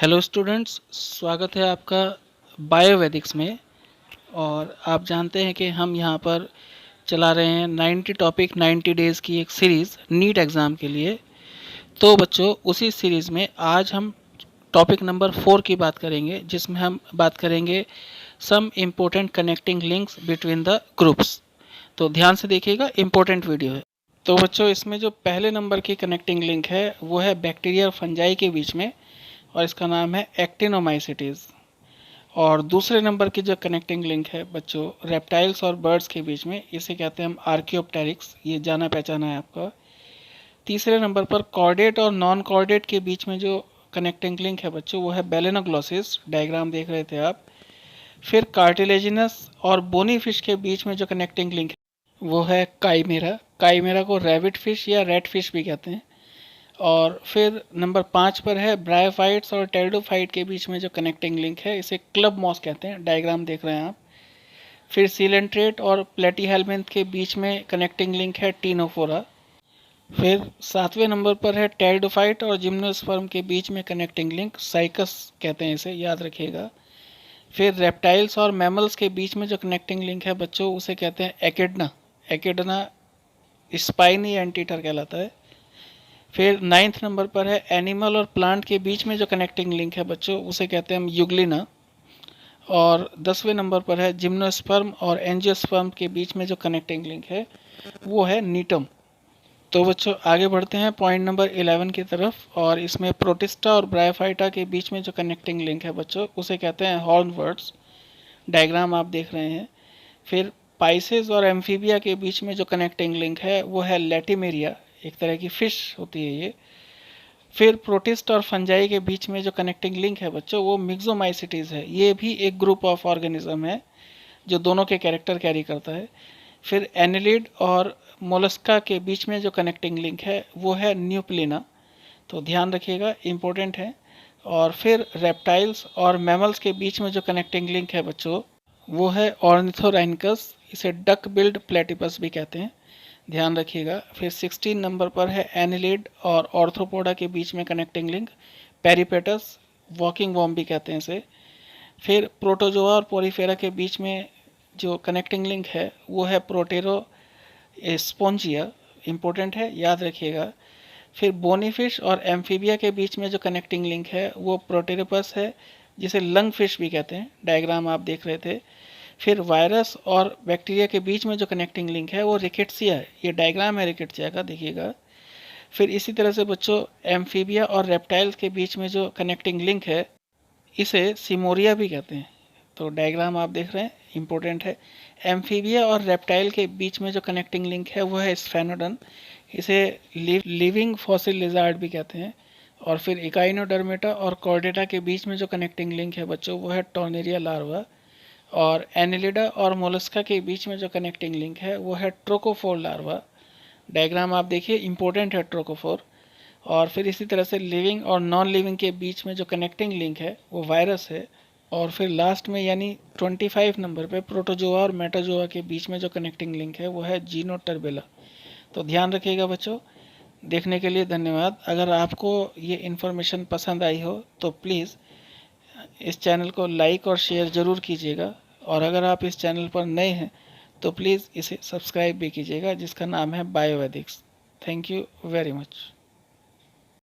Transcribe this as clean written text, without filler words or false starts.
Hello students, स्वागत है आपका बायोवेदिक्स में। और आप जानते हैं कि हम यहाँ पर चला रहे हैं 90 टॉपिक 90 डेज़ की एक सीरीज़ नीट एग्ज़ाम के लिए। तो बच्चों, उसी सीरीज़ में आज हम टॉपिक नंबर 4 की बात करेंगे, जिसमें हम बात करेंगे some important connecting links between the groups. तो ध्यान से देखिएगा, इम्पोर्टेंट वीडियो है। तो बच्चों, इसमें जो पहले नंबर की कनेक्टिंग लिंक है वो है बैक्टीरिया और फंजाई के बीच में, और इसका नाम है एक्टिनोमाइसिटीज़। और दूसरे नंबर की जो कनेक्टिंग लिंक है बच्चों रेप्टाइल्स और बर्ड्स के बीच में, इसे कहते हैं हम आर्कियोप्टेरिक्स। ये जाना पहचाना है आपका। तीसरे नंबर पर कॉर्डेट और नॉन कॉर्डेट के बीच में जो कनेक्टिंग लिंक है बच्चों वो है बेलेनोग्लोसिस। डायग्राम देख रहे थे आप। फिर कार्टिलेजिनस और बोनी फिश के बीच में जो कनेक्टिंग लिंक है वो है काइमेरा। काइमेरा को रैबिट फिश या रेड फिश भी कहते हैं। और फिर नंबर 5 पर है ब्रायोफाइट्स और टेरिडोफाइट के बीच में जो कनेक्टिंग लिंक है, इसे क्लब मॉस कहते हैं। डायग्राम देख रहे हैं आप। फिर सीलेंट्रेट और प्लेटीहेल्मिन्थ के बीच में कनेक्टिंग लिंक है टीनोफोरा। फिर 7वें नंबर पर है टेरिडोफाइट और जिम्नोस्पर्म के बीच में कनेक्टिंग लिंक साइकस कहते हैं, इसे याद रखिएगा। फिर रेप्टाइल्स और मैमल्स के बीच में जो कनेक्टिंग लिंक है बच्चों उसे कहते हैं एकिडना। एकिडना स्पाइनी एंटीटर कहलाता है। फिर 9th नंबर पर है एनिमल और प्लांट के बीच में जो कनेक्टिंग लिंक है बच्चों उसे कहते हैं हम यूग्लिना। और 10वें नंबर पर है जिम्नोस्पर्म और एंजियोस्पर्म के बीच में जो कनेक्टिंग लिंक है वो है नीटम। तो बच्चों, आगे बढ़ते हैं पॉइंट नंबर 11 की तरफ। और इसमें प्रोटिस्टा और ब्रायोफाइटा के बीच में जो कनेक्टिंग लिंक है बच्चों उसे कहते हैं हॉर्नवर्ड्स। डायग्राम आप देख रहे हैं। फिर पाइसेस और एम्फीबिया के बीच में जो कनेक्टिंग लिंक है वो है लेटिमेरिया, एक तरह की फिश होती है ये। फिर प्रोटिस्ट और फंजाई के बीच में जो कनेक्टिंग लिंक है बच्चों वो मिक्सोमाइसिटीज है। ये भी एक ग्रुप ऑफ ऑर्गेनिज्म है जो दोनों के कैरेक्टर कैरी करता है। फिर एनिलिड और मोलस्का के बीच में जो कनेक्टिंग लिंक है वो है न्यूप्लिना। तो ध्यान रखिएगा, इम्पोर्टेंट है। और फिर रेप्टाइल्स और मैमल्स के बीच में जो कनेक्टिंग लिंक है बच्चों वो है ऑर्निथोराइनकस। इसे डक बिल्ड प्लेटिपस भी कहते हैं, ध्यान रखिएगा। फिर 16 नंबर पर है एनिलिड और ऑर्थ्रोपोडा के बीच में कनेक्टिंग लिंक पेरिपेटस, वॉकिंग वॉर्म भी कहते हैं इसे। फिर प्रोटोजोआ और पोरीफेरा के बीच में जो कनेक्टिंग लिंक है वो है प्रोटेरो स्पोंजिया, इंपॉर्टेंट है, याद रखिएगा। फिर बोनीफिश और एम्फीबिया के बीच में जो कनेक्टिंग लिंक है वो प्रोटेरोपस है, जिसे लंग फिश भी कहते हैं। डायग्राम आप देख रहे थे। फिर वायरस और बैक्टीरिया के बीच में जो कनेक्टिंग लिंक है वो रिकेट्सिया है। ये डायग्राम है रिकेट्सिया का, देखिएगा। फिर इसी तरह से बच्चों एम्फीबिया और रेप्टाइल्स के बीच में जो कनेक्टिंग लिंक है इसे सिमोरिया भी कहते हैं। तो डायग्राम आप देख रहे हैं, इंपॉर्टेंट है। एम्फीबिया और रेप्टाइल के बीच में जो कनेक्टिंग लिंक है वो है स्फेनोडन। इसे लिविंग फॉसिल लिजार्ड भी कहते हैं। और फिर इकाइनोडर्मेटा और कॉर्डेटा के बीच में जो कनेक्टिंग लिंक है बच्चों वो है टॉर्नेरिया लार्वा। और एनिलिडा और मोलस्का के बीच में जो कनेक्टिंग लिंक है वो है ट्रोकोफोर लार्वा। डायग्राम आप देखिए, इंपॉर्टेंट है ट्रोकोफोर। और फिर इसी तरह से लिविंग और नॉन लिविंग के बीच में जो कनेक्टिंग लिंक है वो वायरस है। और फिर लास्ट में यानी 25 नंबर पे प्रोटोजोआ और मेटाजोआ के बीच में जो कनेक्टिंग लिंक है वो है जीनोटर्बेला। तो ध्यान रखिएगा बच्चों। देखने के लिए धन्यवाद। अगर आपको ये इन्फॉर्मेशन पसंद आई हो तो प्लीज़ इस चैनल को लाइक और शेयर ज़रूर कीजिएगा। और अगर आप इस चैनल पर नए हैं तो प्लीज़ इसे सब्सक्राइब भी कीजिएगा, जिसका नाम है Biovedics. Thank you very much.